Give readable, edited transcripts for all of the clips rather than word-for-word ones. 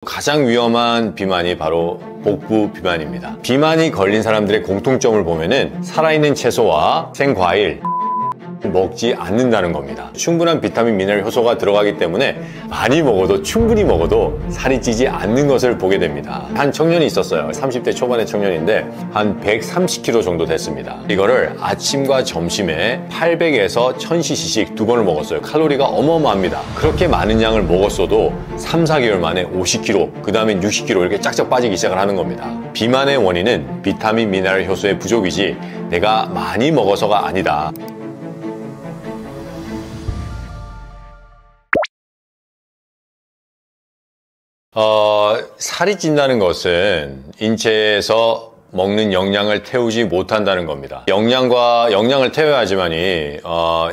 가장 위험한 비만이 바로 복부 비만입니다. 비만이 걸린 사람들의 공통점을 보면은 살아있는 채소와 생과일 먹지 않는다는 겁니다. 충분한 비타민, 미네랄, 효소가 들어가기 때문에 많이 먹어도, 충분히 먹어도 살이 찌지 않는 것을 보게 됩니다. 한 청년이 있었어요. 30대 초반의 청년인데 한 130kg 정도 됐습니다. 이거를 아침과 점심에 800에서 1000cc씩 두 번을 먹었어요. 칼로리가 어마어마합니다. 그렇게 많은 양을 먹었어도 3, 4개월 만에 50kg, 그 다음에 60kg 이렇게 쫙쫙 빠지기 시작을 하는 겁니다. 비만의 원인은 비타민, 미네랄, 효소의 부족이지 내가 많이 먹어서가 아니다. 살이 찐다는 것은 인체에서 먹는 영양을 태우지 못한다는 겁니다. 영양을 태워야지만이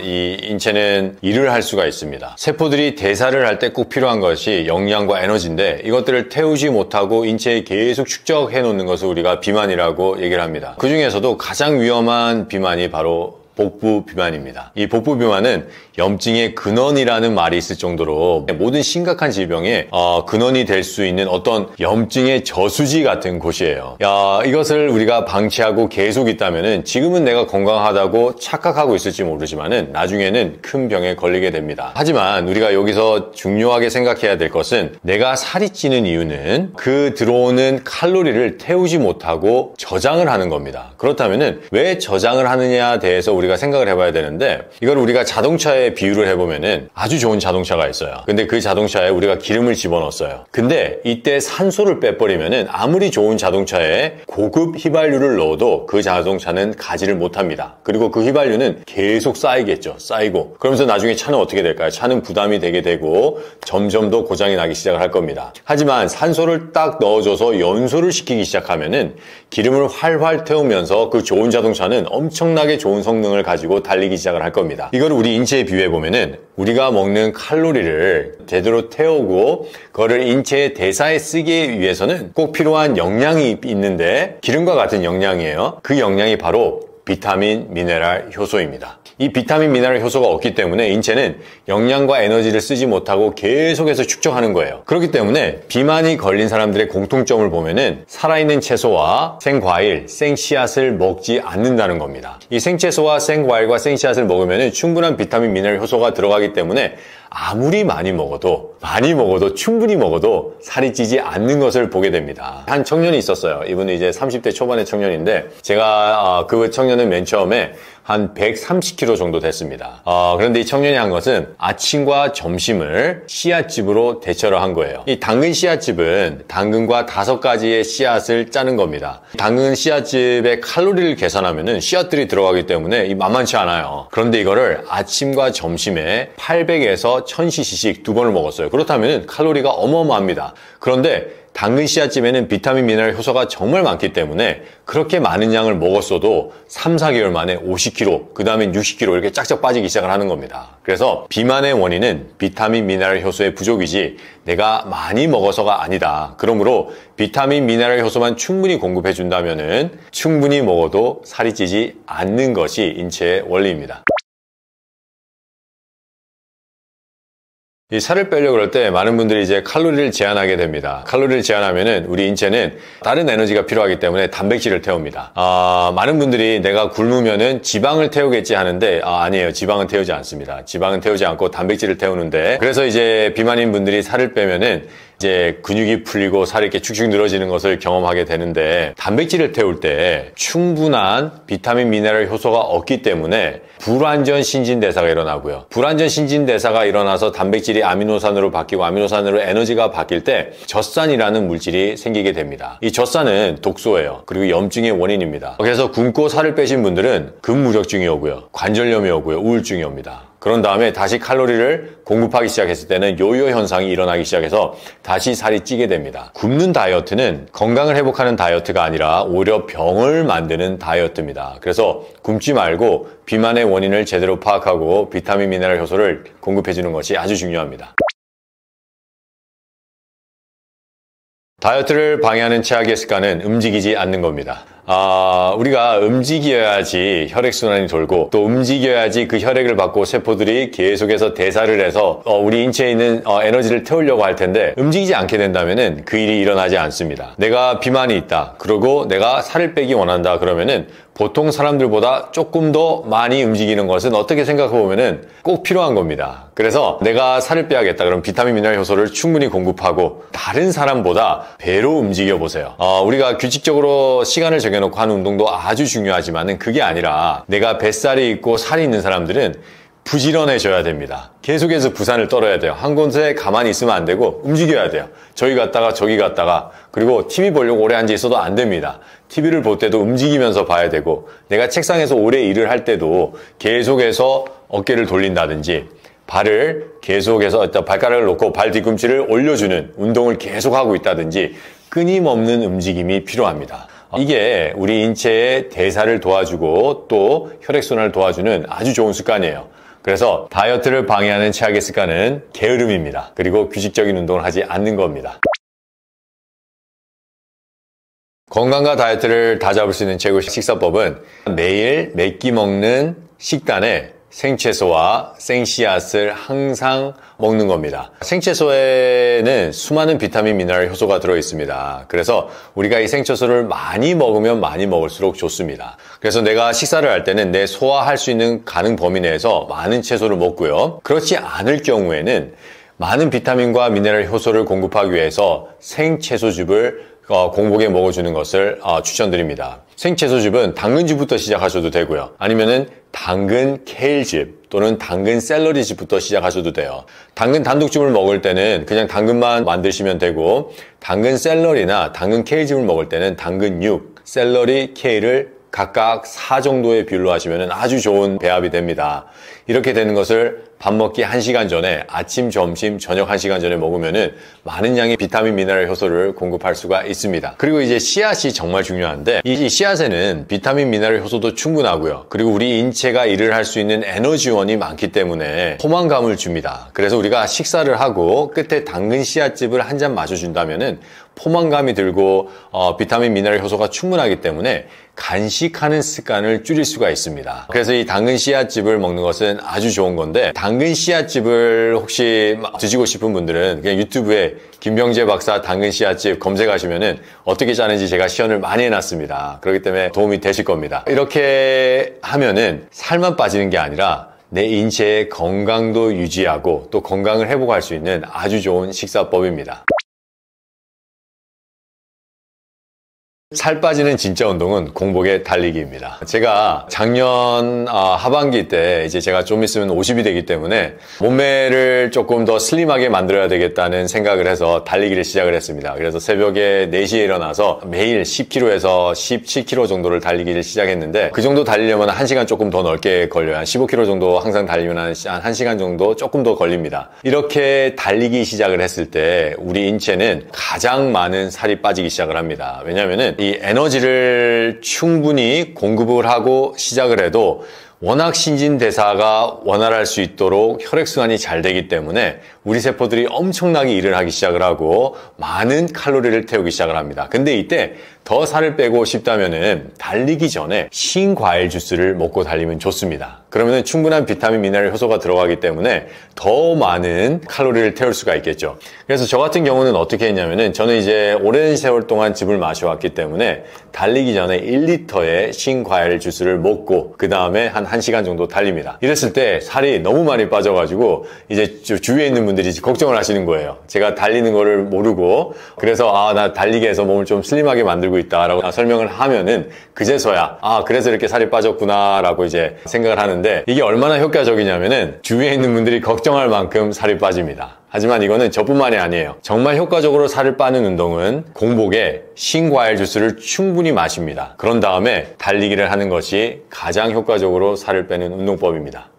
이 인체는 일을 할 수가 있습니다. 세포들이 대사를 할 때 꼭 필요한 것이 영양과 에너지인데 이것들을 태우지 못하고 인체에 계속 축적해 놓는 것을 우리가 비만이라고 얘기를 합니다. 그 중에서도 가장 위험한 비만이 바로 복부 비만입니다. 이 복부 비만은 염증의 근원이라는 말이 있을 정도로 모든 심각한 질병의 근원이 될 수 있는 어떤 염증의 저수지 같은 곳이에요. 이것을 우리가 방치하고 계속 있다면은 지금은 내가 건강하다고 착각하고 있을지 모르지만은 나중에는 큰 병에 걸리게 됩니다. 하지만 우리가 여기서 중요하게 생각해야 될 것은 내가 살이 찌는 이유는 그 들어오는 칼로리를 태우지 못하고 저장을 하는 겁니다. 그렇다면은 왜 저장을 하느냐에 대해서 우리가 생각을 해봐야 되는데 이걸 우리가 자동차에 비유를 해보면은 아주 좋은 자동차가 있어요. 근데 그 자동차에 우리가 기름을 집어넣었어요. 근데 이때 산소를 빼버리면은 아무리 좋은 자동차에 고급 휘발유를 넣어도 그 자동차는 가지를 못합니다. 그리고 그 휘발유는 계속 쌓이겠죠. 쌓이고 그러면서 나중에 차는 어떻게 될까요? 차는 부담이 되게 되고 점점 더 고장이 나기 시작을 할 겁니다. 하지만 산소를 딱 넣어줘서 연소를 시키기 시작하면은 기름을 활활 태우면서 그 좋은 자동차는 엄청나게 좋은 성능을 가지고 달리기 시작을 할 겁니다. 이걸 우리 인체에 비유해 보면은 우리가 먹는 칼로리를 제대로 태우고 그거를 인체의 대사에 쓰기 위해서는 꼭 필요한 영양이 있는데 기름과 같은 영양이에요. 그 영양이 바로 비타민, 미네랄, 효소입니다. 이 비타민, 미네랄, 효소가 없기 때문에 인체는 영양과 에너지를 쓰지 못하고 계속해서 축적하는 거예요. 그렇기 때문에 비만이 걸린 사람들의 공통점을 보면은 살아있는 채소와 생과일, 생씨앗을 먹지 않는다는 겁니다. 이 생채소와 생과일과 생씨앗을 먹으면은 충분한 비타민, 미네랄, 효소가 들어가기 때문에 아무리 많이 먹어도 충분히 먹어도 살이 찌지 않는 것을 보게 됩니다. 한 청년이 있었어요. 이분은 이제 30대 초반의 청년인데 제가 그 청년은 맨 처음에 한 130kg 정도 됐습니다. 그런데 이 청년이 한 것은 아침과 점심을 씨앗즙으로 대처를 한 거예요. 이 당근 씨앗즙은 당근과 5가지의 씨앗을 짜는 겁니다. 당근 씨앗즙의 칼로리를 계산하면은 씨앗들이 들어가기 때문에 만만치 않아요. 그런데 이거를 아침과 점심에 800에서 1000cc씩 두 번을 먹었어요. 그렇다면 칼로리가 어마어마합니다. 그런데 당근 씨앗즙에는 비타민, 미네랄, 효소가 정말 많기 때문에 그렇게 많은 양을 먹었어도 3, 4개월 만에 50kg, 그 다음에 60kg 이렇게 쫙쫙 빠지기 시작을 하는 겁니다. 그래서 비만의 원인은 비타민, 미네랄, 효소의 부족이지 내가 많이 먹어서가 아니다. 그러므로 비타민, 미네랄, 효소만 충분히 공급해 준다면은 충분히 먹어도 살이 찌지 않는 것이 인체의 원리입니다. 이 살을 빼려고 그럴 때 많은 분들이 이제 칼로리를 제한하게 됩니다. 칼로리를 제한하면은 우리 인체는 다른 에너지가 필요하기 때문에 단백질을 태웁니다. 많은 분들이 내가 굶으면은 지방을 태우겠지 하는데 아니에요. 지방은 태우지 않습니다. 지방은 태우지 않고 단백질을 태우는데 그래서 이제 비만인 분들이 살을 빼면은 이제 근육이 풀리고 살이 이렇게 축축 늘어지는 것을 경험하게 되는데 단백질을 태울 때 충분한 비타민, 미네랄, 효소가 없기 때문에 불완전 신진대사가 일어나고요. 불완전 신진대사가 일어나서 단백질이 아미노산으로 바뀌고 아미노산으로 에너지가 바뀔 때 젖산이라는 물질이 생기게 됩니다. 이 젖산은 독소예요. 그리고 염증의 원인입니다. 그래서 굶고 살을 빼신 분들은 근무적증이 오고요. 관절염이 오고요. 우울증이 옵니다. 그런 다음에 다시 칼로리를 공급하기 시작했을 때는 요요 현상이 일어나기 시작해서 다시 살이 찌게 됩니다. 굶는 다이어트는 건강을 회복하는 다이어트가 아니라 오히려 병을 만드는 다이어트입니다. 그래서 굶지 말고 비만의 원인을 제대로 파악하고 비타민, 미네랄, 효소를 공급해 주는 것이 아주 중요합니다. 다이어트를 방해하는 최악의 습관은 움직이지 않는 겁니다. 우리가 움직여야지 혈액순환이 돌고 또 움직여야지 그 혈액을 받고 세포들이 계속해서 대사를 해서 우리 인체에 있는 에너지를 태우려고 할 텐데 움직이지 않게 된다면은 그 일이 일어나지 않습니다. 내가 비만이 있다. 그리고 내가 살을 빼기 원한다. 그러면은 보통 사람들보다 조금 더 많이 움직이는 것은 어떻게 생각해 보면은 꼭 필요한 겁니다. 그래서 내가 살을 빼야겠다. 그럼 비타민, 미네랄, 효소를 충분히 공급하고 다른 사람보다 배로 움직여 보세요. 우리가 규칙적으로 시간을 정해놓고 하는 운동도 아주 중요하지만은 그게 아니라 내가 뱃살이 있고 살이 있는 사람들은 부지런해져야 됩니다. 계속해서 부산을 떨어야 돼요. 한 곳에 가만히 있으면 안 되고 움직여야 돼요. 저기 갔다가 저기 갔다가 그리고 TV 보려고 오래 앉아 있어도 안 됩니다. TV를 볼 때도 움직이면서 봐야 되고 내가 책상에서 오래 일을 할 때도 계속해서 어깨를 돌린다든지 발을 계속해서 발가락을 놓고 발 뒤꿈치를 올려주는 운동을 계속하고 있다든지 끊임없는 움직임이 필요합니다. 이게 우리 인체의 대사를 도와주고 또 혈액순환을 도와주는 아주 좋은 습관이에요. 그래서 다이어트를 방해하는 최악의 습관은 게으름입니다. 그리고 규칙적인 운동을 하지 않는 겁니다. 건강과 다이어트를 다 잡을 수 있는 최고의 식사법은 매일 몇 끼 먹는 식단에 생채소와 생씨앗을 항상 먹는 겁니다. 생채소에는 수많은 비타민, 미네랄, 효소가 들어있습니다. 그래서 우리가 이 생채소를 많이 먹으면 많이 먹을수록 좋습니다. 그래서 내가 식사를 할 때는 내 소화할 수 있는 가능 범위 내에서 많은 채소를 먹고요. 그렇지 않을 경우에는 많은 비타민과 미네랄, 효소를 공급하기 위해서 생채소즙을 공복에 먹어주는 것을 추천드립니다. 생채소즙은 당근즙부터 시작하셔도 되고요. 아니면은 당근 케일즙 또는 당근 샐러리즙부터 시작하셔도 돼요. 당근 단독즙을 먹을 때는 그냥 당근만 만드시면 되고 당근 샐러리나 당근 케일즙을 먹을 때는 당근육, 샐러리, 케일을 각각 4 정도의 비율로 하시면 아주 좋은 배합이 됩니다. 이렇게 되는 것을 밥 먹기 1시간 전에 아침, 점심, 저녁 1시간 전에 먹으면 많은 양의 비타민, 미네랄, 효소를 공급할 수가 있습니다. 그리고 이제 씨앗이 정말 중요한데 이 씨앗에는 비타민, 미네랄, 효소도 충분하고요. 그리고 우리 인체가 일을 할 수 있는 에너지원이 많기 때문에 포만감을 줍니다. 그래서 우리가 식사를 하고 끝에 당근 씨앗즙을 한 잔 마셔준다면 포만감이 들고 비타민, 미네랄, 효소가 충분하기 때문에 간식하는 습관을 줄일 수가 있습니다. 그래서 이 당근 씨앗즙을 먹는 것은 아주 좋은 건데 당근 씨앗즙을 혹시 드시고 싶은 분들은 그냥 유튜브에 김병재 박사 당근 씨앗즙 검색하시면은 어떻게 짜는지 제가 시연을 많이 해놨습니다. 그렇기 때문에 도움이 되실 겁니다. 이렇게 하면은 살만 빠지는 게 아니라 내 인체의 건강도 유지하고 또 건강을 회복할 수 있는 아주 좋은 식사법입니다. 살 빠지는 진짜 운동은 공복에 달리기입니다. 제가 작년 하반기 때 이제 제가 좀 있으면 50이 되기 때문에 몸매를 조금 더 슬림하게 만들어야 되겠다는 생각을 해서 달리기를 시작을 했습니다. 그래서 새벽에 4시에 일어나서 매일 10km에서 17km 정도를 달리기를 시작했는데 그 정도 달리려면 1시간 조금 더 넓게 걸려요. 한 15km 정도 항상 달리면 한 1시간 정도 조금 더 걸립니다. 이렇게 달리기 시작을 했을 때 우리 인체는 가장 많은 살이 빠지기 시작을 합니다. 왜냐하면은 이 에너지를 충분히 공급을 하고 시작을 해도 워낙 신진대사가 원활할 수 있도록 혈액순환이 잘 되기 때문에 우리 세포들이 엄청나게 일을 하기 시작을 하고 많은 칼로리를 태우기 시작을 합니다. 근데 이때 더 살을 빼고 싶다면은 달리기 전에 신과일 주스를 먹고 달리면 좋습니다. 그러면 충분한 비타민, 미네랄, 효소가 들어가기 때문에 더 많은 칼로리를 태울 수가 있겠죠. 그래서 저 같은 경우는 어떻게 했냐면은 저는 이제 오랜 세월 동안 즙을 마셔왔기 때문에 달리기 전에 1리터의 신과일 주스를 먹고 그 다음에 한 1시간 정도 달립니다. 이랬을 때 살이 너무 많이 빠져가지고 이제 주위에 있는 분들이 걱정을 하시는 거예요. 제가 달리는 거를 모르고 그래서 나 달리기 해서 몸을 좀 슬림하게 만들고 있다라고 설명을 하면은 그제서야 그래서 이렇게 살이 빠졌구나 라고 이제 생각을 하는데 이게 얼마나 효과적이냐면은 주위에 있는 분들이 걱정할 만큼 살이 빠집니다. 하지만 이거는 저뿐만이 아니에요. 정말 효과적으로 살을 빠는 운동은 공복에 신과일 주스를 충분히 마십니다. 그런 다음에 달리기를 하는 것이 가장 효과적으로 살을 빼는 운동법입니다.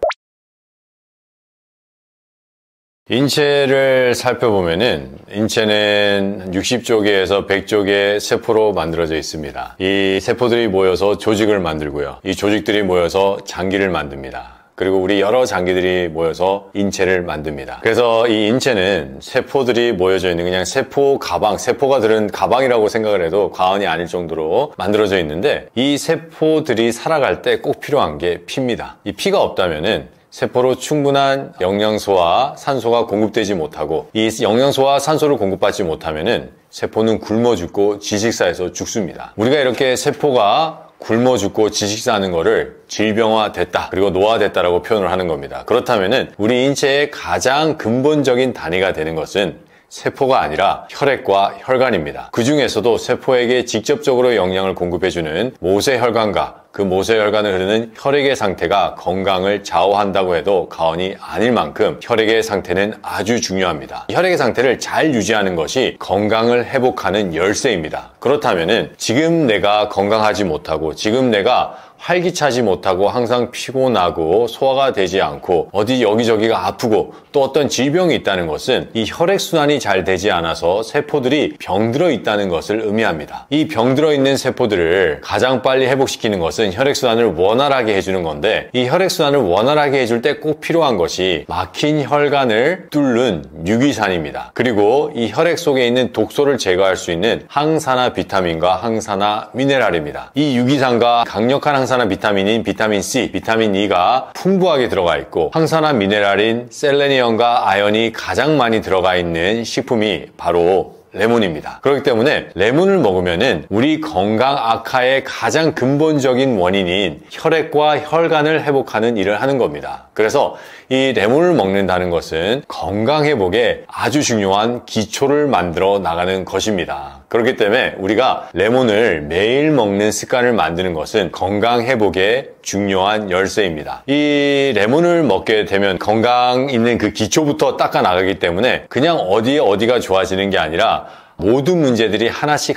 인체를 살펴보면은 인체는 60조개에서 100조개의 세포로 만들어져 있습니다. 이 세포들이 모여서 조직을 만들고요. 이 조직들이 모여서 장기를 만듭니다. 그리고 우리 여러 장기들이 모여서 인체를 만듭니다. 그래서 이 인체는 세포들이 모여져 있는 그냥 세포 가방, 세포가 들은 가방이라고 생각을 해도 과언이 아닐 정도로 만들어져 있는데, 이 세포들이 살아갈 때 꼭 필요한 게 피입니다. 이 피가 없다면은 세포로 충분한 영양소와 산소가 공급되지 못하고, 이 영양소와 산소를 공급받지 못하면은 세포는 굶어 죽고 지식사에서 죽습니다. 우리가 이렇게 세포가 굶어 죽고 지식사하는 거를 질병화됐다, 그리고 노화됐다라고 표현을 하는 겁니다. 그렇다면은 우리 인체의 가장 근본적인 단위가 되는 것은 세포가 아니라 혈액과 혈관입니다. 그 중에서도 세포에게 직접적으로 영양을 공급해주는 모세혈관과 그 모세혈관을 흐르는 혈액의 상태가 건강을 좌우한다고 해도 과언이 아닐 만큼 혈액의 상태는 아주 중요합니다. 혈액의 상태를 잘 유지하는 것이 건강을 회복하는 열쇠입니다. 그렇다면은 지금 내가 건강하지 못하고, 지금 내가 활기차지 못하고, 항상 피곤하고 소화가 되지 않고 어디 여기저기가 아프고 또 어떤 질병이 있다는 것은 이 혈액순환이 잘 되지 않아서 세포들이 병들어 있다는 것을 의미합니다. 이 병들어 있는 세포들을 가장 빨리 회복시키는 것은 혈액순환을 원활하게 해주는 건데, 이 혈액순환을 원활하게 해줄 때 꼭 필요한 것이 막힌 혈관을 뚫는 유기산입니다. 그리고 이 혈액 속에 있는 독소를 제거할 수 있는 항산화 비타민과 항산화 미네랄입니다. 이 유기산과 강력한 항산화 비타민인 비타민 C, 비타민 E가 풍부하게 들어가 있고, 항산화 미네랄인 셀레니엄과 아연이 가장 많이 들어가 있는 식품이 바로 레몬입니다. 그렇기 때문에 레몬을 먹으면은 우리 건강 악화의 가장 근본적인 원인인 혈액과 혈관을 회복하는 일을 하는 겁니다. 그래서 이 레몬을 먹는다는 것은 건강 회복에 아주 중요한 기초를 만들어 나가는 것입니다. 그렇기 때문에 우리가 레몬을 매일 먹는 습관을 만드는 것은 건강 회복에 중요한 열쇠입니다. 이 레몬을 먹게 되면 건강 있는 그 기초부터 닦아 나가기 때문에 그냥 어디가 좋아지는 게 아니라 모든 문제들이 하나씩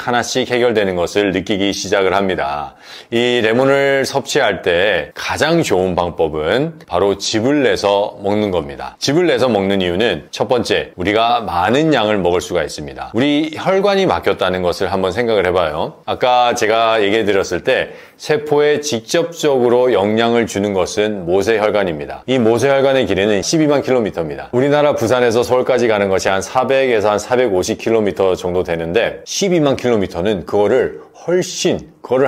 해결되는 것을 느끼기 시작을 합니다. 이 레몬을 섭취할 때 가장 좋은 방법은 바로 즙을 내서 먹는 겁니다. 즙을 내서 먹는 이유는 첫 번째, 우리가 많은 양을 먹을 수가 있습니다. 우리 혈관이 막혔다는 것을 한번 생각을 해봐요. 아까 제가 얘기해 드렸을 때 세포에 직접적으로 영양을 주는 것은 모세혈관입니다. 이 모세혈관의 길이는 12만 킬로미터입니다. 우리나라 부산에서 서울까지 가는 것이 한 400에서 한 450킬로미터 정도 되는데, 12만 킬로미터는 그거를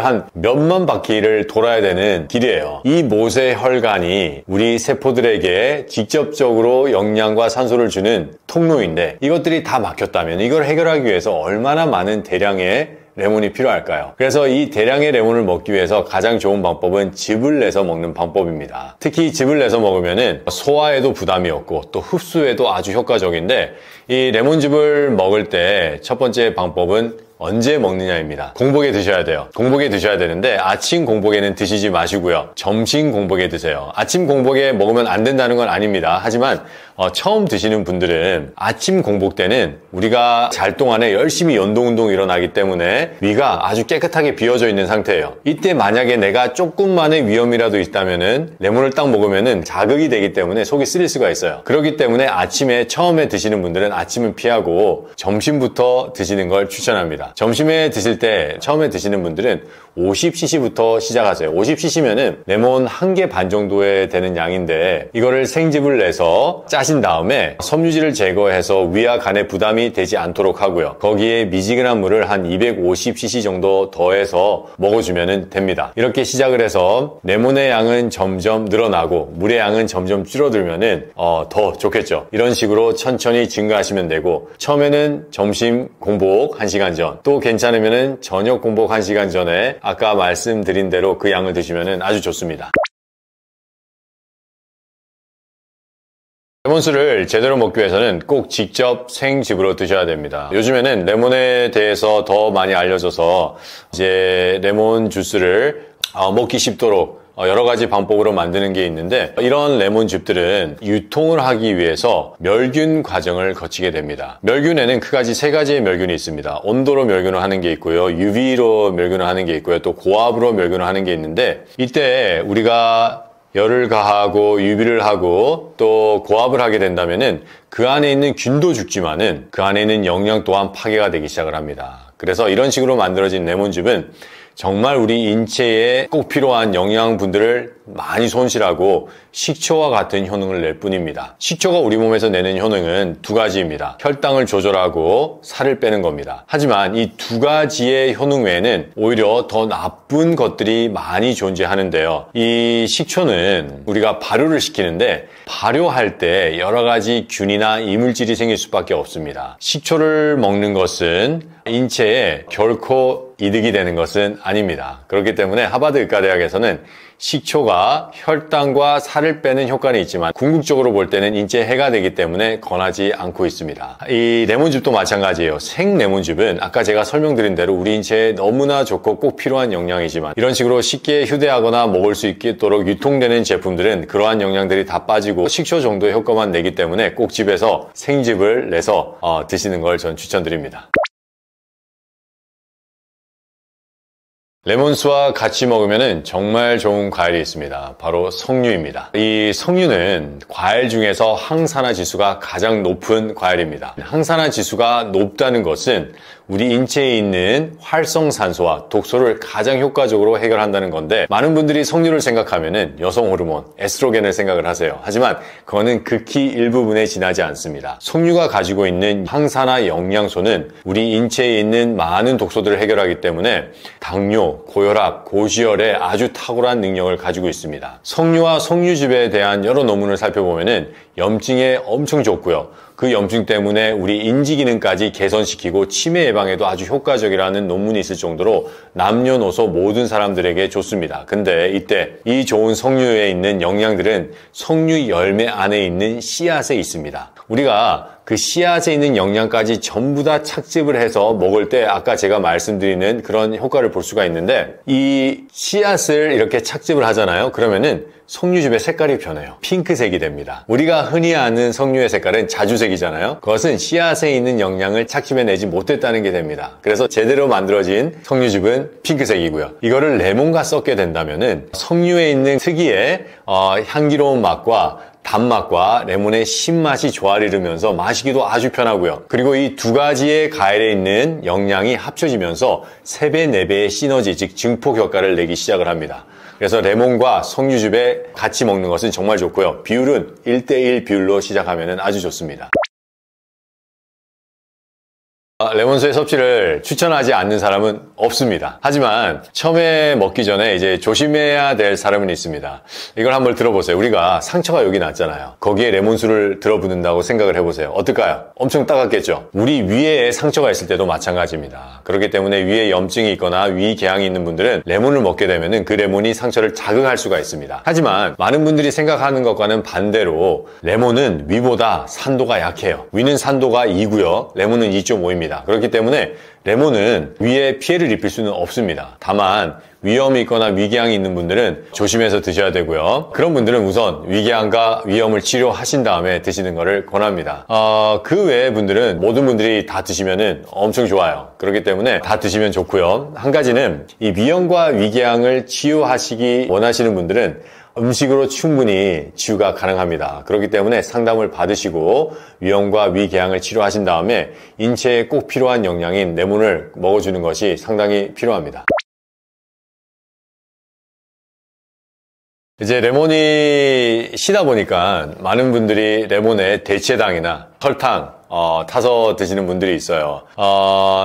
한 몇만 바퀴를 돌아야 되는 길이에요. 이 모세혈관이 우리 세포들에게 직접적으로 영양과 산소를 주는 통로인데, 이것들이 다 막혔다면 이걸 해결하기 위해서 얼마나 많은 대량의 레몬이 필요할까요? 그래서 이 대량의 레몬을 먹기 위해서 가장 좋은 방법은 즙을 내서 먹는 방법입니다. 특히 즙을 내서 먹으면은 소화에도 부담이 없고 또 흡수에도 아주 효과적인데, 이 레몬즙을 먹을 때 첫 번째 방법은 언제 먹느냐입니다. 공복에 드셔야 돼요. 공복에 드셔야 되는데 아침 공복에는 드시지 마시고요. 점심 공복에 드세요. 아침 공복에 먹으면 안 된다는 건 아닙니다. 하지만 처음 드시는 분들은 아침 공복 때는 우리가 잘 동안에 열심히 연동운동이 일어나기 때문에 위가 아주 깨끗하게 비어져 있는 상태예요. 이때 만약에 내가 조금만의 위험이라도 있다면은 레몬을 딱 먹으면은 자극이 되기 때문에 속이 쓰릴 수가 있어요. 그렇기 때문에 아침에 처음에 드시는 분들은 아침은 피하고 점심부터 드시는 걸 추천합니다. 점심에 드실 때 처음에 드시는 분들은 50cc부터 시작하세요. 50cc면은 레몬 1개 반 정도에 되는 양인데, 이거를 생즙을 내서 짜신 다음에 섬유질을 제거해서 위와 간에 부담이 되지 않도록 하고요. 거기에 미지근한 물을 한 250cc 정도 더해서 먹어주면 됩니다. 이렇게 시작을 해서 레몬의 양은 점점 늘어나고 물의 양은 점점 줄어들면은 더 좋겠죠. 이런 식으로 천천히 증가하시면 되고, 처음에는 점심 공복 1시간 전, 또 괜찮으면은 저녁 공복 1시간 전에 아까 말씀드린 대로 그 양을 드시면 아주 좋습니다. 레몬수를 제대로 먹기 위해서는 꼭 직접 생즙으로 드셔야 됩니다. 요즘에는 레몬에 대해서 더 많이 알려져서 이제 레몬 주스를 먹기 쉽도록 여러 가지 방법으로 만드는 게 있는데, 이런 레몬즙들은 유통을 하기 위해서 멸균 과정을 거치게 됩니다. 멸균에는 크가지 3가지의 멸균이 있습니다. 온도로 멸균을 하는 게 있고요, UV로 멸균을 하는 게 있고요, 또 고압으로 멸균을 하는 게 있는데, 이때 우리가 열을 가하고 UV를 하고 또 고압을 하게 된다면은 그 안에 있는 균도 죽지만은 그 안에 있는 영양 또한 파괴가 되기 시작을 합니다. 그래서 이런 식으로 만들어진 레몬즙은 정말 우리 인체에 꼭 필요한 영양분들을 많이 손실하고 식초와 같은 효능을 낼 뿐입니다. 식초가 우리 몸에서 내는 효능은 두 가지입니다. 혈당을 조절하고 살을 빼는 겁니다. 하지만 이 두 가지의 효능 외에는 오히려 더 나쁜 것들이 많이 존재하는데요. 이 식초는 우리가 발효를 시키는데 발효할 때 여러 가지 균이나 이물질이 생길 수밖에 없습니다. 식초를 먹는 것은 인체에 결코 이득이 되는 것은 아닙니다. 그렇기 때문에 하버드 의과대학에서는 식초가 혈당과 살을 빼는 효과는 있지만 궁극적으로 볼 때는 인체에 해가 되기 때문에 권하지 않고 있습니다. 이 레몬즙도 마찬가지예요. 생 레몬즙은 아까 제가 설명드린 대로 우리 인체에 너무나 좋고 꼭 필요한 영양이지만 이런 식으로 쉽게 휴대하거나 먹을 수 있도록 유통되는 제품들은 그러한 영양들이 다 빠지고 식초 정도의 효과만 내기 때문에 꼭 집에서 생즙을 내서 드시는 걸 전 추천드립니다. 레몬수와 같이 먹으면 정말 좋은 과일이 있습니다. 바로 석류입니다. 이 석류는 과일 중에서 항산화 지수가 가장 높은 과일입니다. 항산화 지수가 높다는 것은 우리 인체에 있는 활성산소와 독소를 가장 효과적으로 해결한다는 건데 많은 분들이 석류를 생각하면 여성 호르몬, 에스트로겐을 생각을 하세요. 하지만 그거는 극히 일부분에 지나지 않습니다. 석류가 가지고 있는 항산화 영양소는 우리 인체에 있는 많은 독소들을 해결하기 때문에 당뇨, 고혈압, 고지혈에 아주 탁월한 능력을 가지고 있습니다. 석류와 석류즙에 대한 여러 논문을 살펴보면 염증에 엄청 좋고요. 그 염증 때문에 우리 인지 기능까지 개선시키고 치매 예방에도 아주 효과적이라는 논문이 있을 정도로 남녀노소 모든 사람들에게 좋습니다. 근데 이때 이 좋은 석류에 있는 영양들은 석류 열매 안에 있는 씨앗에 있습니다. 우리가 그 씨앗에 있는 영양까지 전부 다 착즙을 해서 먹을 때 아까 제가 말씀드리는 그런 효과를 볼 수가 있는데 이 씨앗을 이렇게 착즙을 하잖아요. 그러면은 석류즙의 색깔이 변해요. 핑크색이 됩니다. 우리가 흔히 아는 석류의 색깔은 자주색이잖아요. 그것은 씨앗에 있는 영양을 착즙해내지 못했다는 게 됩니다. 그래서 제대로 만들어진 석류즙은 핑크색이고요. 이거를 레몬과 섞게 된다면은 석류에 있는 특유의 향기로운 맛과 단맛과 레몬의 신맛이 조화를 이루면서 마시기도 아주 편하고요. 그리고 이 두 가지의 과일에 있는 영양이 합쳐지면서 3배, 4배의 시너지, 즉 증폭 효과를 내기 시작을 합니다. 그래서 레몬과 석류즙에 같이 먹는 것은 정말 좋고요. 비율은 1:1 비율로 시작하면 아주 좋습니다. 레몬수의 섭취를 추천하지 않는 사람은 없습니다. 하지만 처음에 먹기 전에 이제 조심해야 될 사람은 있습니다. 이걸 한번 들어보세요. 우리가 상처가 여기 났잖아요. 거기에 레몬수를 들어붓는다고 생각을 해보세요. 어떨까요? 엄청 따갑겠죠? 우리 위에 상처가 있을 때도 마찬가지입니다. 그렇기 때문에 위에 염증이 있거나 위궤양이 있는 분들은 레몬을 먹게 되면 그 레몬이 상처를 자극할 수가 있습니다. 하지만 많은 분들이 생각하는 것과는 반대로 레몬은 위보다 산도가 약해요. 위는 산도가 2고요. 레몬은 2.5입니다. 그렇기 때문에 레몬은 위에 피해를 입힐 수는 없습니다. 다만 위염이 있거나 위궤양이 있는 분들은 조심해서 드셔야 되고요. 그런 분들은 우선 위궤양과 위염을 치료하신 다음에 드시는 것을 권합니다. 그 외의 분들은 모든 분들이 다 드시면 엄청 좋아요. 그렇기 때문에 다 드시면 좋고요. 한 가지는 이 위염과 위궤양을 치유하시기 원하시는 분들은 음식으로 충분히 치유가 가능합니다. 그렇기 때문에 상담을 받으시고 위염과 위궤양을 치료하신 다음에 인체에 꼭 필요한 영양인 레몬을 먹어주는 것이 상당히 필요합니다. 이제 레몬이 시다 보니까 많은 분들이 레몬에 대체당이나 설탕 타서 드시는 분들이 있어요.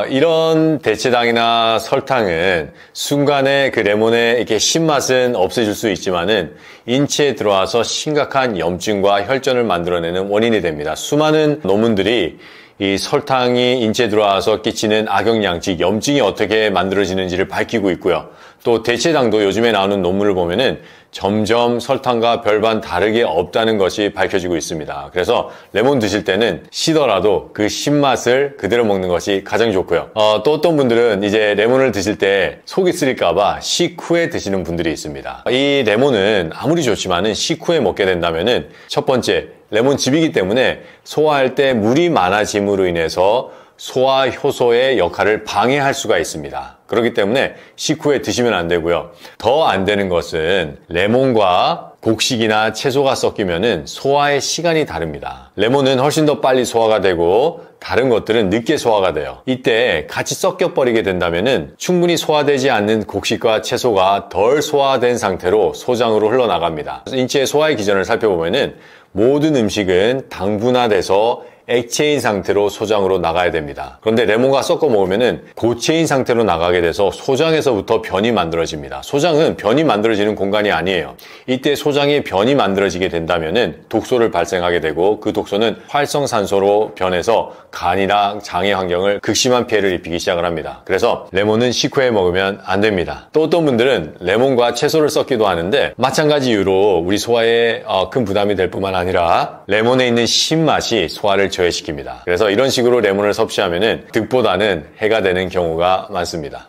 이런 대체당이나 설탕은 순간에 그 레몬의 이렇게 신맛은 없애줄 수 있지만은 인체에 들어와서 심각한 염증과 혈전을 만들어내는 원인이 됩니다. 수많은 논문들이 이 설탕이 인체에 들어와서 끼치는 악영향, 즉 염증이 어떻게 만들어지는지를 밝히고 있고요. 또 대체당도 요즘에 나오는 논문을 보면은 점점 설탕과 별반 다르게 없다는 것이 밝혀지고 있습니다. 그래서 레몬 드실 때는 시더라도 그 신맛을 그대로 먹는 것이 가장 좋고요. 또 어떤 분들은 이제 레몬을 드실 때 속이 쓰릴까봐 식후에 드시는 분들이 있습니다. 이 레몬은 아무리 좋지만은 식후에 먹게 된다면은 첫 번째, 레몬즙이기 때문에 소화할 때 물이 많아짐으로 인해서 소화 효소의 역할을 방해할 수가 있습니다. 그렇기 때문에 식후에 드시면 안 되고요. 더 안 되는 것은 레몬과 곡식이나 채소가 섞이면은 소화의 시간이 다릅니다. 레몬은 훨씬 더 빨리 소화가 되고 다른 것들은 늦게 소화가 돼요. 이때 같이 섞여버리게 된다면은 충분히 소화되지 않는 곡식과 채소가 덜 소화된 상태로 소장으로 흘러나갑니다. 인체의 소화의 기전을 살펴보면은 모든 음식은 당분화돼서 액체인 상태로 소장으로 나가야 됩니다. 그런데 레몬과 섞어 먹으면 고체인 상태로 나가게 돼서 소장에서부터 변이 만들어집니다. 소장은 변이 만들어지는 공간이 아니에요. 이때 소장에 변이 만들어지게 된다면 독소를 발생하게 되고 그 독소는 활성산소로 변해서 간이나 장의 환경을 극심한 피해를 입히기 시작을 합니다. 그래서 레몬은 식후에 먹으면 안 됩니다. 또 어떤 분들은 레몬과 채소를 섞기도 하는데 마찬가지 이유로 우리 소화에 큰 부담이 될 뿐만 아니라 레몬에 있는 신맛이 소화를 저해시킵니다. 그래서 이런 식으로 레몬을 섭취하면 득보다는 해가 되는 경우가 많습니다.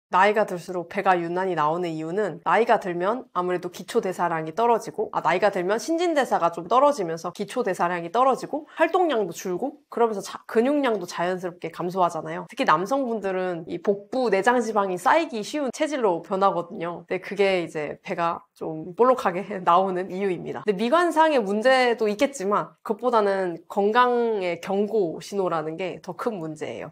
나이가 들수록 배가 유난히 나오는 이유는 나이가 들면 아무래도 기초대사량이 떨어지고 나이가 들면 신진대사가 좀 떨어지면서 기초대사량이 떨어지고 활동량도 줄고 그러면서 근육량도 자연스럽게 감소하잖아요. 특히 남성분들은 이 복부 내장지방이 쌓이기 쉬운 체질로 변하거든요. 근데 그게 이제 배가 좀 볼록하게 나오는 이유입니다. 근데 미관상의 문제도 있겠지만 그것보다는 건강의 경고 신호라는 게 더 큰 문제예요.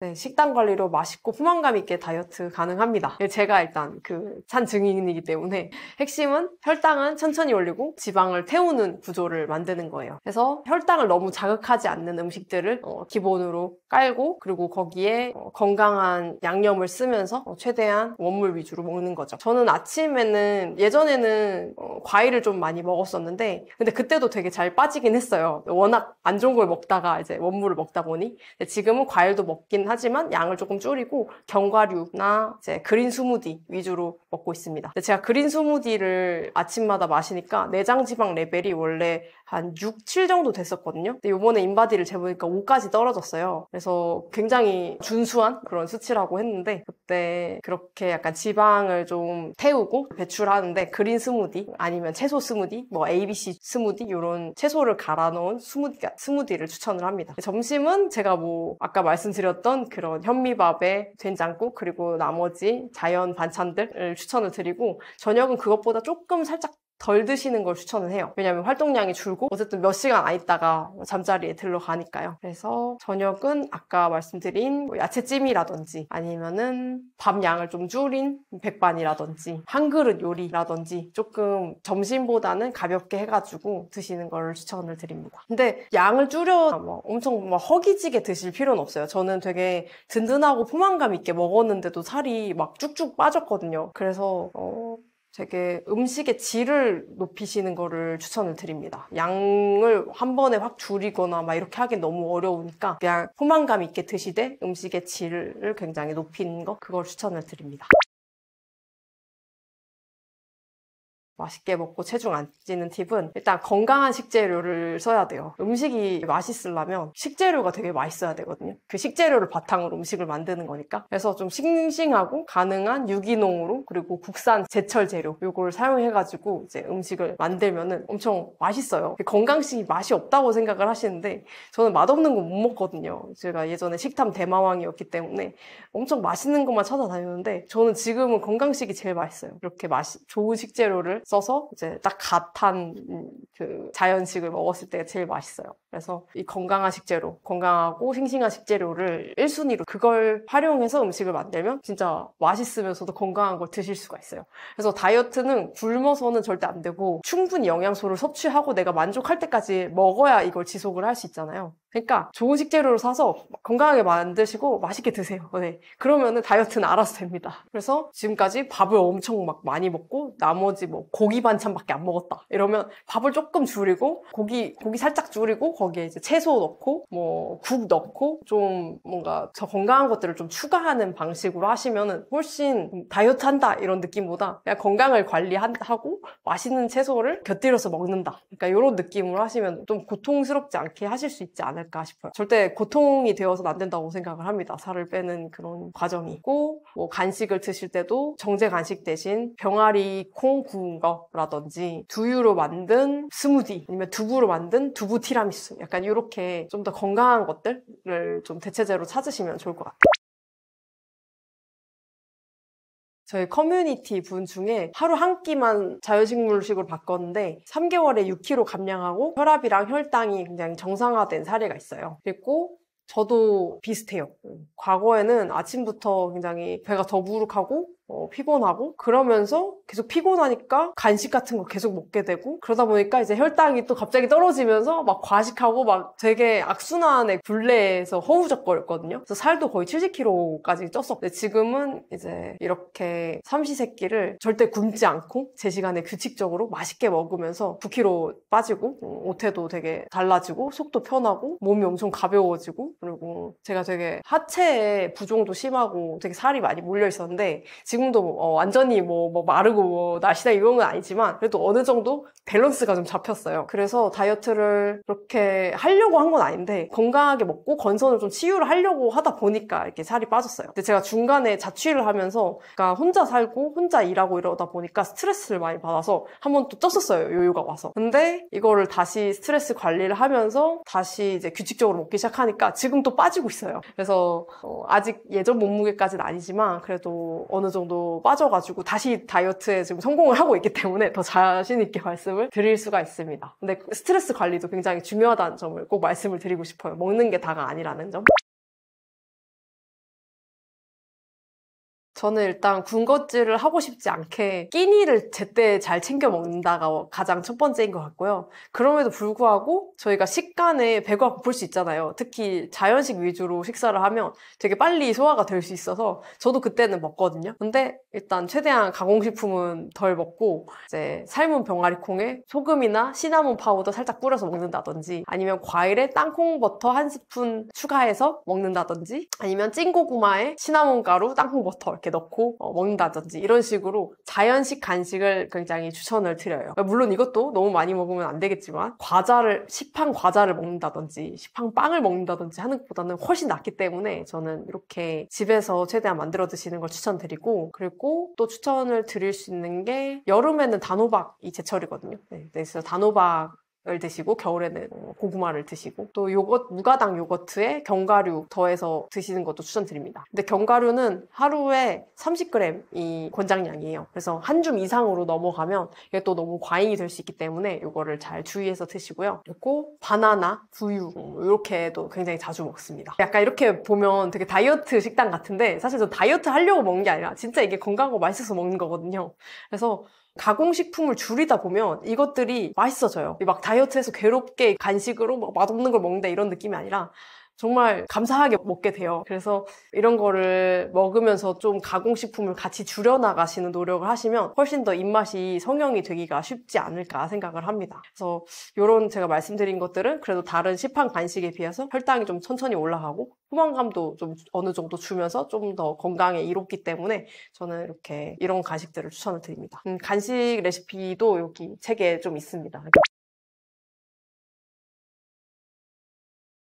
네, 식단 관리로 맛있고 포만감 있게 다이어트 가능합니다. 제가 일단 산 증인이기 때문에 핵심은 혈당은 천천히 올리고 지방을 태우는 구조를 만드는 거예요. 그래서 혈당을 너무 자극하지 않는 음식들을 기본으로 깔고 그리고 거기에 건강한 양념을 쓰면서 최대한 원물 위주로 먹는 거죠. 저는 아침에는 예전에는 과일을 좀 많이 먹었었는데 근데 그때도 되게 잘 빠지긴 했어요. 워낙 안 좋은 걸 먹다가 이제 원물을 먹다 보니 지금은 과일도 먹긴 하지만 양을 조금 줄이고 견과류나 이제 그린 스무디 위주로 먹고 있습니다. 근데 제가 그린 스무디를 아침마다 마시니까 내장 지방 레벨이 원래 한 6, 7 정도 됐었거든요. 근데 이번에 인바디를 재보니까 5까지 떨어졌어요. 그래서 굉장히 준수한 그런 수치라고 했는데 그때 그렇게 약간 지방을 좀 태우고 배출하는데 그린 스무디 아니면 채소 스무디, 뭐 ABC 스무디 이런 채소를 갈아 넣은 스무디를 추천을 합니다. 점심은 제가 아까 말씀드렸던 그런 현미밥에 된장국 그리고 나머지 자연 반찬들을 추천을 드리고 저녁은 그것보다 조금 살짝 덜 드시는 걸 추천을 해요. 왜냐면 활동량이 줄고 어쨌든 몇 시간 안 있다가 잠자리에 들러가니까요. 그래서 저녁은 아까 말씀드린 야채찜이라든지 아니면은 밥 양을 좀 줄인 백반이라든지 한 그릇 요리라든지 조금 점심보다는 가볍게 해가지고 드시는 걸 추천을 드립니다. 근데 양을 줄여 엄청 허기지게 드실 필요는 없어요. 저는 되게 든든하고 포만감 있게 먹었는데도 살이 막 쭉쭉 빠졌거든요. 그래서 되게 음식의 질을 높이시는 거를 추천을 드립니다. 양을 한 번에 확 줄이거나 막 이렇게 하긴 너무 어려우니까 그냥 포만감 있게 드시되 음식의 질을 굉장히 높이는 거 그걸 추천을 드립니다. 맛있게 먹고 체중 안 찌는 팁은 일단 건강한 식재료를 써야 돼요. 음식이 맛있으려면 식재료가 되게 맛있어야 되거든요. 그 식재료를 바탕으로 음식을 만드는 거니까. 그래서 좀 싱싱하고 가능한 유기농으로 그리고 국산 제철 재료 요걸 사용해가지고 이제 음식을 만들면은 엄청 맛있어요. 건강식이 맛이 없다고 생각을 하시는데 저는 맛없는 거 못 먹거든요. 제가 예전에 식탐 대마왕이었기 때문에 엄청 맛있는 것만 찾아다녔는데 저는 지금은 건강식이 제일 맛있어요. 이렇게 좋은 식재료를 써서 이제 딱 갓한 그 자연식을 먹었을 때가 제일 맛있어요. 그래서 이 건강한 식재료, 건강하고 싱싱한 식재료를 1순위로 그걸 활용해서 음식을 만들면 진짜 맛있으면서도 건강한 걸 드실 수가 있어요. 그래서 다이어트는 굶어서는 절대 안 되고 충분히 영양소를 섭취하고 내가 만족할 때까지 먹어야 이걸 지속을 할 수 있잖아요. 그러니까 좋은 식재료를 사서 건강하게 만드시고 맛있게 드세요. 네. 그러면은 다이어트는 알아서 됩니다. 그래서 지금까지 밥을 엄청 막 많이 먹고 나머지 고기 반찬밖에 안 먹었다. 이러면 밥을 조금 줄이고 고기 살짝 줄이고 거기에 이제 채소 넣고 국 넣고 좀 뭔가 더 건강한 것들을 좀 추가하는 방식으로 하시면은 훨씬 다이어트 한다 이런 느낌보다 그냥 건강을 관리하고 맛있는 채소를 곁들여서 먹는다. 그러니까 이런 느낌으로 하시면 좀 고통스럽지 않게 하실 수 있지 않을까 싶어요. 절대 고통이 되어서는 안 된다고 생각을 합니다. 살을 빼는 그런 과정이 있고 간식을 드실 때도 정제 간식 대신 병아리 콩 구운 거라든지 두유로 만든 스무디 아니면 두부로 만든 두부 티라미수 약간 이렇게 좀 더 건강한 것들을 좀 대체제로 찾으시면 좋을 것 같아요. 저희 커뮤니티 분 중에 하루 한 끼만 자연식물식으로 바꿨는데 3개월에 6kg 감량하고 혈압이랑 혈당이 굉장히 정상화된 사례가 있어요. 그리고 저도 비슷해요. 과거에는 아침부터 굉장히 배가 더부룩하고 피곤하고 그러면서 계속 피곤하니까 간식 같은 거 계속 먹게 되고 그러다 보니까 이제 혈당이 또 갑자기 떨어지면서 막 과식하고 막 되게 악순환의 굴레에서 허우적거렸거든요. 그래서 살도 거의 70kg까지 쪘었고 근데 지금은 이제 이렇게 삼시세끼를 절대 굶지 않고 제 시간에 규칙적으로 맛있게 먹으면서 9kg 빠지고 옷태도 되게 달라지고 속도 편하고 몸이 엄청 가벼워지고 그리고 제가 되게 하체에 부종도 심하고 되게 살이 많이 몰려 있었는데 지금도 완전히 마르고 날씬하다 이런 건 아니지만 그래도 어느 정도 밸런스가 좀 잡혔어요. 그래서 다이어트를 그렇게 하려고 한 건 아닌데 건강하게 먹고 건선을 좀 치유를 하려고 하다 보니까 이렇게 살이 빠졌어요. 근데 제가 중간에 자취를 하면서 그러니까 혼자 살고 혼자 일하고 이러다 보니까 스트레스를 많이 받아서 한 번 또 쪘었어요. 요요가 와서. 근데 이거를 다시 스트레스 관리를 하면서 다시 이제 규칙적으로 먹기 시작하니까 지금 또 빠지고 있어요. 그래서 아직 예전 몸무게까지는 아니지만 그래도 어느 정도 빠져가지고 다시 다이어트에 지금 성공을 하고 있기 때문에 더 자신 있게 말씀을 드릴 수가 있습니다. 근데 스트레스 관리도 굉장히 중요하다는 점을 꼭 말씀을 드리고 싶어요. 먹는 게 다가 아니라는 점. 저는 일단 군것질을 하고 싶지 않게 끼니를 제때 잘 챙겨 먹는다가 가장 첫 번째인 것 같고요. 그럼에도 불구하고 저희가 식간에 배가 고플 수 있잖아요. 특히 자연식 위주로 식사를 하면 되게 빨리 소화가 될 수 있어서 저도 그때는 먹거든요. 근데 일단 최대한 가공식품은 덜 먹고 이제 삶은 병아리콩에 소금이나 시나몬 파우더 살짝 뿌려서 먹는다든지 아니면 과일에 땅콩 버터 한 스푼 추가해서 먹는다든지 아니면 찐고구마에 시나몬 가루, 땅콩 버터 이렇게 넣고 먹는다든지 이런 식으로 자연식 간식을 굉장히 추천을 드려요. 물론 이것도 너무 많이 먹으면 안 되겠지만 시판 과자를 먹는다든지 시판 빵을 먹는다든지 하는 것보다는 훨씬 낫기 때문에 저는 이렇게 집에서 최대한 만들어 드시는 걸 추천드리고 그리고 또 추천을 드릴 수 있는 게 여름에는 단호박이 제철이거든요. 네, 그래서 단호박 을 드시고 겨울에는 고구마를 드시고 또 무가당 요거트에 견과류 더해서 드시는 것도 추천드립니다. 근데 견과류는 하루에 30g이 권장량이에요. 그래서 한 줌 이상으로 넘어가면 이게 또 너무 과잉이 될 수 있기 때문에 이거를 잘 주의해서 드시고요. 그리고 바나나, 두유 이렇게도 굉장히 자주 먹습니다. 약간 이렇게 보면 되게 다이어트 식단 같은데 사실 저 다이어트 하려고 먹는 게 아니라 진짜 이게 건강하고 맛있어서 먹는 거거든요. 그래서 가공식품을 줄이다 보면 이것들이 맛있어져요. 막 다이어트해서 괴롭게 간식으로 막 맛없는 걸 먹는다 이런 느낌이 아니라 정말 감사하게 먹게 돼요. 그래서 이런 거를 먹으면서 좀 가공식품을 같이 줄여나가시는 노력을 하시면 훨씬 더 입맛이 성형이 되기가 쉽지 않을까 생각을 합니다. 그래서 이런 제가 말씀드린 것들은 그래도 다른 시판 간식에 비해서 혈당이 좀 천천히 올라가고 포만감도 좀 어느 정도 주면서 좀 더 건강에 이롭기 때문에 저는 이렇게 이런 간식들을 추천을 드립니다. 간식 레시피도 여기 책에 좀 있습니다.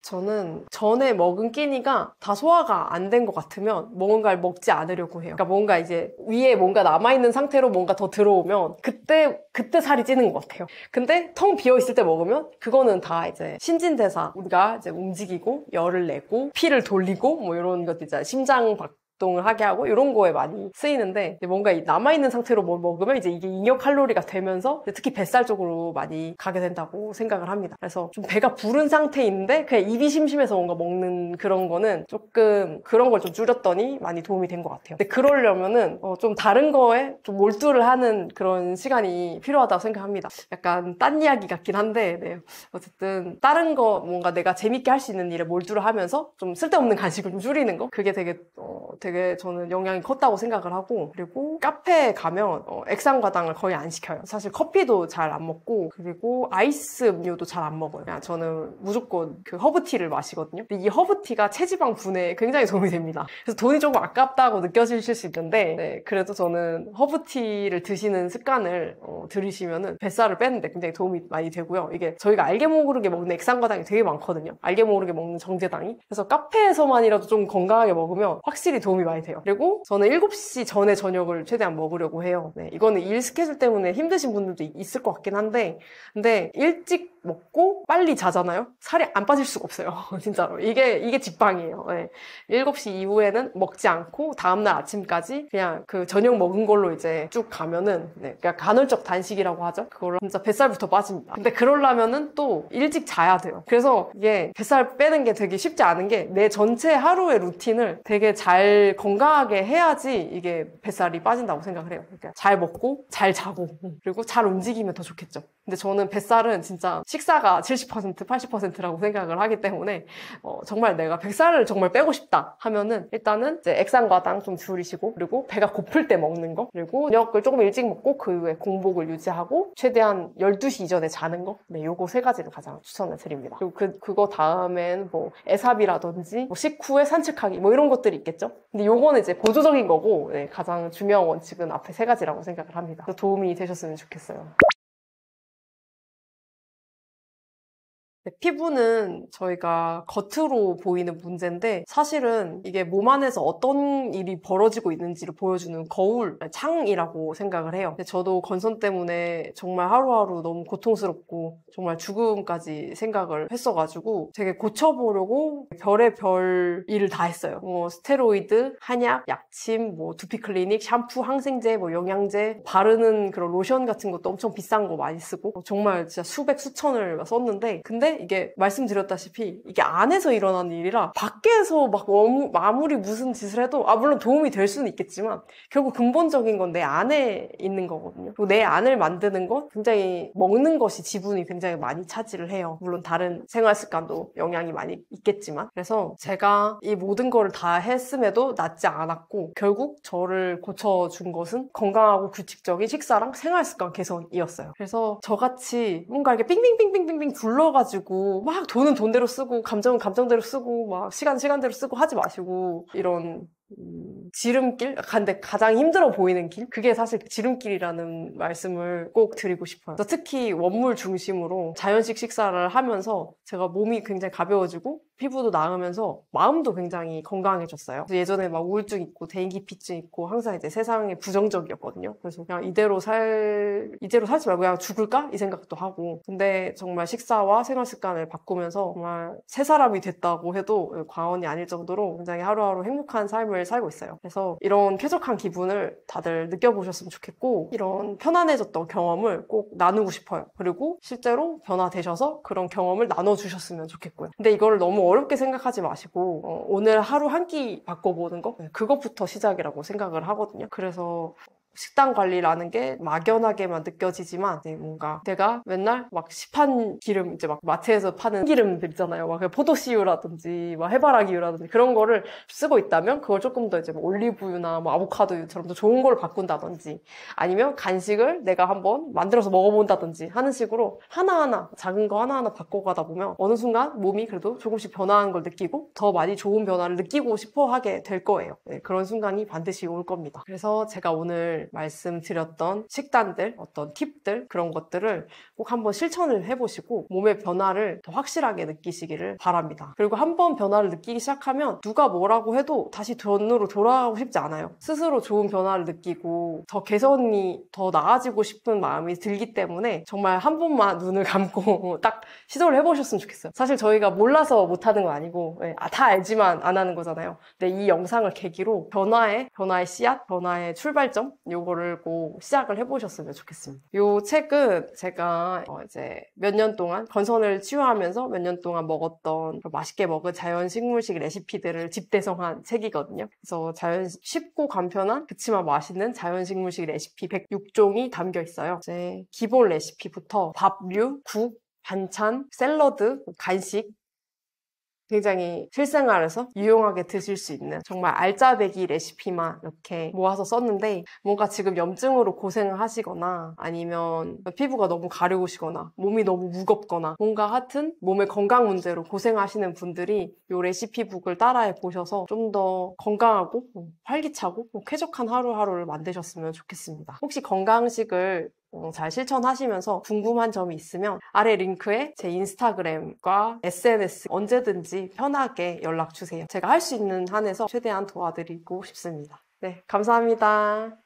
저는 전에 먹은 끼니가 다 소화가 안 된 것 같으면 뭔가를 먹지 않으려고 해요. 그러니까 뭔가 이제 위에 뭔가 남아있는 상태로 뭔가 더 들어오면 그때 살이 찌는 것 같아요. 근데 텅 비어있을 때 먹으면 그거는 다 이제 신진대사 우리가 이제 움직이고 열을 내고 피를 돌리고 뭐 이런 것들 있잖아요. 심장 활동을 하게 하고 이런 거에 많이 쓰이는데 뭔가 남아있는 상태로 뭘 먹으면 이제 이게 잉여 칼로리가 되면서 특히 뱃살 쪽으로 많이 가게 된다고 생각을 합니다. 그래서 좀 배가 부른 상태인데 그냥 입이 심심해서 뭔가 먹는 그런 거는 조금 그런 걸 좀 줄였더니 많이 도움이 된 것 같아요. 근데 그러려면은 좀 다른 거에 좀 몰두를 하는 그런 시간이 필요하다고 생각합니다. 약간 딴 이야기 같긴 한데 네. 어쨌든 다른 거 뭔가 내가 재밌게 할 수 있는 일에 몰두를 하면서 좀 쓸데없는 간식을 좀 줄이는 거 그게 되게 저는 영향이 컸다고 생각을 하고 그리고 카페에 가면 액상과당을 거의 안 시켜요. 사실 커피도 잘 안 먹고 그리고 아이스 음료도 잘 안 먹어요. 그냥 저는 무조건 그 허브티를 마시거든요. 근데 이 허브티가 체지방 분해에 굉장히 도움이 됩니다. 그래서 돈이 조금 아깝다고 느껴지실 수 있는데 네, 그래도 저는 허브티를 드시는 습관을 들이시면은 뱃살을 빼는데 굉장히 도움이 많이 되고요. 이게 저희가 알게 모르게 먹는 액상과당이 되게 많거든요. 알게 모르게 먹는 정제당이. 그래서 카페에서만이라도 좀 건강하게 먹으면 확실히 도움이 많이 돼요. 그리고 저는 7시 전에 저녁을 최대한 먹으려고 해요. 네, 이거는 일 스케줄 때문에 힘드신 분들도 있을 것 같긴 한데 근데 일찍 먹고 빨리 자잖아요. 살이 안 빠질 수가 없어요. 진짜로. 이게 직방이에요. 네. 7시 이후에는 먹지 않고 다음날 아침까지 그냥 그 저녁 먹은 걸로 이제 쭉 가면은 그냥 간헐적 단식이라고 하죠. 그걸로 진짜 뱃살부터 빠집니다. 근데 그러려면은 또 일찍 자야 돼요. 그래서 이게 뱃살 빼는 게 되게 쉽지 않은 게 내 전체 하루의 루틴을 되게 잘 건강하게 해야지 이게 뱃살이 빠진다고 생각을 해요. 그러니까 잘 먹고 잘 자고 그리고 잘 움직이면 더 좋겠죠. 근데 저는 뱃살은 진짜 식사가 70%, 80%라고 생각을 하기 때문에 정말 내가 뱃살을 정말 빼고 싶다 하면은 일단은 이제 액상과당 좀 줄이시고 그리고 배가 고플 때 먹는 거 그리고 저녁을 조금 일찍 먹고 그 이후에 공복을 유지하고 최대한 12시 이전에 자는 거 요거 3가지를 가장 추천을 드립니다. 그리고 그거 다음엔 뭐 애삽이라든지 뭐 식후에 산책하기 뭐 이런 것들이 있겠죠. 근데 요거는 이제 보조적인 거고 가장 중요한 원칙은 앞에 3가지라고 생각을 합니다. 도움이 되셨으면 좋겠어요. 피부는 저희가 겉으로 보이는 문제인데 사실은 이게 몸 안에서 어떤 일이 벌어지고 있는지를 보여주는 거울, 창이라고 생각을 해요. 근데 저도 건선 때문에 정말 하루하루 너무 고통스럽고 정말 죽음까지 생각을 했어가지고 되게 고쳐보려고 별의별 일을 다 했어요. 뭐 스테로이드, 한약, 약침, 뭐 두피 클리닉, 샴푸, 항생제, 뭐 영양제, 바르는 그런 로션 같은 것도 엄청 비싼 거 많이 쓰고 정말 진짜 수백, 수천을 썼는데 근데 이게 말씀드렸다시피 이게 안에서 일어나는 일이라 밖에서 막 아무리 무슨 짓을 해도 물론 도움이 될 수는 있겠지만 결국 근본적인 건 내 안에 있는 거거든요. 그리고 내 안을 만드는 건 굉장히 먹는 것이 지분이 굉장히 많이 차지를 해요. 물론 다른 생활 습관도 영향이 많이 있겠지만 그래서 제가 이 모든 거를 다 했음에도 낫지 않았고 결국 저를 고쳐준 것은 건강하고 규칙적인 식사랑 생활 습관 개선이었어요. 그래서 저같이 뭔가 이렇게 빙빙빙빙빙빙 굴러가지고 막 돈은 돈대로 쓰고 감정은 감정대로 쓰고 막 시간은 시간대로 쓰고 하지 마시고 이런 지름길? 근데 가장 힘들어 보이는 길? 그게 사실 지름길이라는 말씀을 꼭 드리고 싶어요. 그래서 특히 원물 중심으로 자연식 식사를 하면서 제가 몸이 굉장히 가벼워지고 피부도 나으면서 마음도 굉장히 건강해졌어요. 그래서 예전에 막 우울증 있고 대인기피증 있고 항상 이제 세상에 부정적이었거든요. 그래서 그냥 이대로 살지 말고 그냥 죽을까? 이 생각도 하고. 근데 정말 식사와 생활 습관을 바꾸면서 정말 새 사람이 됐다고 해도 과언이 아닐 정도로 굉장히 하루하루 행복한 삶을 살고 있어요. 그래서 이런 쾌적한 기분을 다들 느껴보셨으면 좋겠고 이런 편안해졌던 경험을 꼭 나누고 싶어요. 그리고 실제로 변화되셔서 그런 경험을 나눠주셨으면 좋겠고요. 근데 이거를 너무 어렵게 생각하지 마시고 오늘 하루 한 끼 바꿔보는 거 그것부터 시작이라고 생각을 하거든요. 그래서 식단 관리라는 게 막연하게만 느껴지지만 뭔가 내가 맨날 막 시판 기름 이제 막 마트에서 파는 기름들 있잖아요. 막 포도씨유라든지 막 해바라기유라든지 그런 거를 쓰고 있다면 그걸 조금 더 이제 뭐 올리브유나 뭐 아보카도유처럼 더 좋은 걸 바꾼다든지 아니면 간식을 내가 한번 만들어서 먹어본다든지 하는 식으로 하나하나 작은 거 하나하나 바꿔가다 보면 어느 순간 몸이 그래도 조금씩 변화하는 걸 느끼고 더 많이 좋은 변화를 느끼고 싶어 하게 될 거예요. 그런 순간이 반드시 올 겁니다. 그래서 제가 오늘 말씀드렸던 식단들, 어떤 팁들 그런 것들을 꼭 한번 실천을 해보시고 몸의 변화를 더 확실하게 느끼시기를 바랍니다. 그리고 한번 변화를 느끼기 시작하면 누가 뭐라고 해도 다시 전으로 돌아가고 싶지 않아요. 스스로 좋은 변화를 느끼고 더 개선이 더 나아지고 싶은 마음이 들기 때문에 정말 한 번만 눈을 감고 딱 시도를 해보셨으면 좋겠어요. 사실 저희가 몰라서 못하는 건 아니고 다 알지만 안 하는 거잖아요. 근데 이 영상을 계기로 변화의 씨앗, 변화의 출발점 요거를 꼭 시작을 해보셨으면 좋겠습니다. 요 책은 제가 이제 몇 년 동안 건선을 치유하면서 몇 년 동안 먹었던 맛있게 먹은 자연식물식 레시피들을 집대성한 책이거든요. 그래서 쉽고 간편한 그치만 맛있는 자연식물식 레시피 106종이 담겨 있어요. 이제 기본 레시피부터 밥류, 국, 반찬, 샐러드, 간식 굉장히 실생활에서 유용하게 드실 수 있는 정말 알짜배기 레시피만 이렇게 모아서 썼는데 뭔가 지금 염증으로 고생을 하시거나 아니면 피부가 너무 가려우시거나 몸이 너무 무겁거나 뭔가 하여튼 몸의 건강 문제로 고생하시는 분들이 이 레시피북을 따라해 보셔서 좀 더 건강하고 활기차고 쾌적한 하루하루를 만드셨으면 좋겠습니다. 혹시 건강식을 잘 실천하시면서 궁금한 점이 있으면 아래 링크에 제 인스타그램과 SNS 언제든지 편하게 연락 주세요. 제가 할 수 있는 한에서 최대한 도와드리고 싶습니다. 네, 감사합니다.